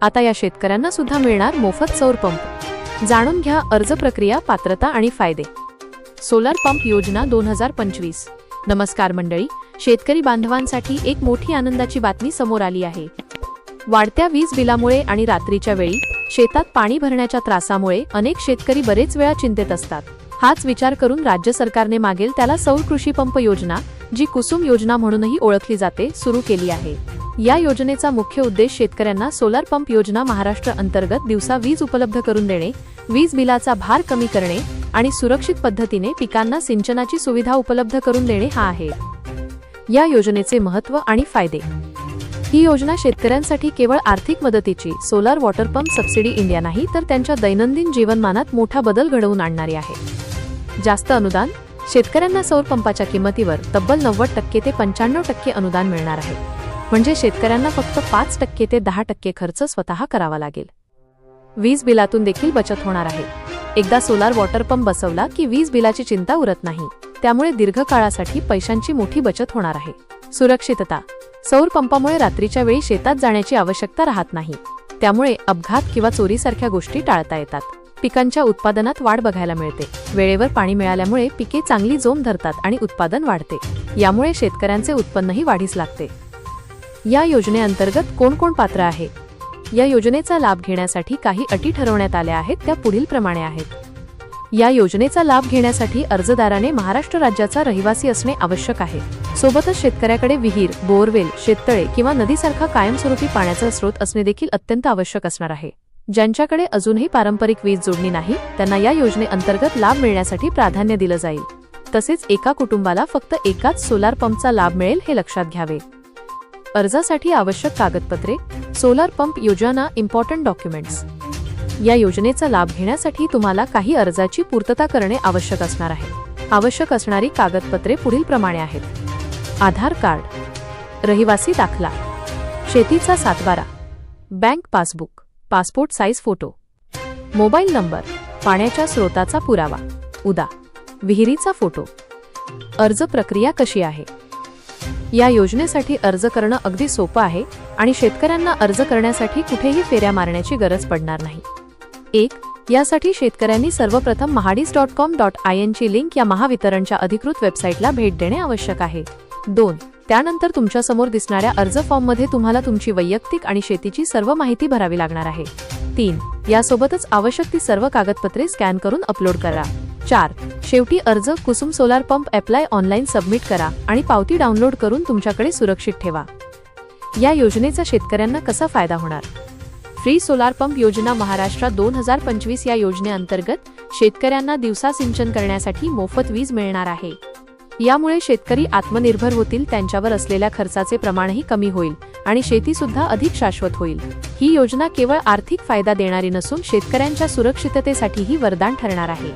आता या शेतकऱ्यांना सुद्धा मिळणार मोफत सौर पंप। जाणून घ्या अर्ज प्रक्रिया, पात्रता आणि फायदे। सोलार पंप योजना 2025। नमस्कार मंडळी, शेतकरी बांधवांसाठी एक मोठी आनंदाची बातमी समोर आली आहे। वाढत्या वीज बिलामुळे आणि रात्रीच्या वेळी शेतात पाणी भरण्याच्या त्रासामुळे अनेक शेतकरी बरेच वेळा चिंतेत असतात। हाच विचार करून राज्य सरकारने मागेल त्याला सौर कृषी पंप योजना, जी कुसुम योजना म्हणूनही ओळखली जाते, सुरू केली आहे। या योजनेचा मुख्य उद्देश शेतकऱ्यांना सोलार पंप योजना महाराष्ट्र अंतर्गत दिवसा वीज उपलब्ध करून देणे, वीज बिलाचा भार कमी करणे आणि सुरक्षित पद्धतीने पिकांना सिंचनाची सुविधा उपलब्ध करून देणे हा आहे। या योजनेचे महत्त्व आणि फायदे। ही योजना शेतकऱ्यांसाठी केवळ आर्थिक मदतीची solar water pump subsidy India नाही, तर त्यांच्या दैनंदिन जीवनमानात मोठा बदल घडवून आणणारी आहे। जास्त अनुदान। शेतकऱ्यांना सौर पंपाच्या किंमतीवर तब्बल 90% ते 95% अनुदान मिळणार आहे। म्हणजे शेतकऱ्यांना फक्त 5% ते 10% खर्च स्वतः करावा लागेल। वीज बिलातून देखील बचत होणार आहे। एकदा सोलार वॉटर पंप बसवला की वीज बिलाची चिंता उरत नाही, त्यामुळे दीर्घकाळासाठी पैशांची मोठी बचत होणार आहे। सुरक्षितता। सौर पंपामुळे रात्रीच्या वेळी शेतात जाण्याची आवश्यकता राहत नाही, त्यामुळे अपघात किंवा चोरीसारख्या गोष्टी टाळता येतात। पिकांच्या उत्पादनात वाढ बघायला मिळते। वेळेवर पाणी मिळाल्यामुळे पिके चांगली जोम धरतात आणि उत्पादन वाढते। यामुळे शेतकऱ्यांचे उत्पन्नही वाढीस लागते। या योजनेअंतर्गत कोण कोण पात्र आहे? या योजनेचा लाभ घेण्यासाठी काही अटी ठरवण्यात आल्या आहेत, त्या पुढील प्रमाणे आहेत। या योजनेचा लाभ घेण्यासाठी अर्जदाराने महाराष्ट्र राज्याचा रहिवासी असणे आवश्यक आहे। सोबतच शेतकऱ्याकडे विहीर, बोरवेल, शेततळे किंवा नदीसारखा कायमस्वरूपी पाण्याचा स्रोत असणे देखील अत्यंत आवश्यक असणार आहे। ज्यांच्याकडे अजूनही पारंपरिक वीज जोडणी नाही, त्यांना या योजनेअंतर्गत लाभ मिळण्यासाठी प्राधान्य दिलं जाईल। तसेच एका कुटुंबाला फक्त एकाच सोलार पंपचा लाभ मिळेल हे लक्षात घ्यावे। अर्जासाठी आवश्यक कागदपत्रे। सोलार पंप योजना इम्पॉर्टंट डॉक्युमेंट्स। या योजनेचा लाभ घेण्यासाठी तुम्हाला काही अर्जाची पूर्तता करणे आवश्यक असणार आहे। आवश्यक असणारी कागदपत्रे पुढील प्रमाणे आहेत: आधार कार्ड, रहिवासी दाखला, शेतीचा सातबारा, bank passbook, passport size photo, mobile number, पाण्याच्या स्रोताचा पुरावा, उदा. विहिरीचा फोटो। अर्ज प्रक्रिया कशी आहे? या योजनेसाठी अर्ज करणं अगदी सोपं आहे आणि शेतकऱ्यांना अर्ज करण्यासाठी कुठेही फेऱ्या मारण्याची गरज पडणार नाही। 1. यासाठी शेतकऱ्यांनी सर्वप्रथम mahadis.com.in ची लिंक या महावितरणच्या अधिकृत वेबसाईटला भेट देणे आवश्यक आहे। 2. त्यानंतर तुमच्या समोर दिसणाऱ्या अर्ज फॉर्ममध्ये तुम्हाला तुमची वैयक्तिक आणि शेतीची सर्व माहिती भरावी लागणार आहे। 3. यासोबतच आवश्यक ती सर्व कागदपत्रे स्कॅन करून अपलोड करा। 4. शेवटी अर्ज Kusum solar pump apply online submit करा आणि पावती डाउनलोड करून तुमच्याकडे सुरक्षित ठेवा। या योजनेचा शेतकऱ्यांना कसा फायदा होणार? फ्री सोलार पंप योजना महाराष्ट्र 2025 या योजनेअंतर्गत शेतकऱ्यांना दिवसा सिंचन करण्यासाठी मोफत वीज मिळणार आहे। यामुळे शेतकरी आत्मनिर्भर होतील, त्यांच्यावर असलेल्या खर्चाचे प्रमाणही कमी होईल आणि शेती सुद्धा अधिक शाश्वत होईल। ही योजना केवळ आर्थिक फायदा देणारी नसून शेतकऱ्यांच्या सुरक्षिततेसाठीही वरदान ठरणार आहे।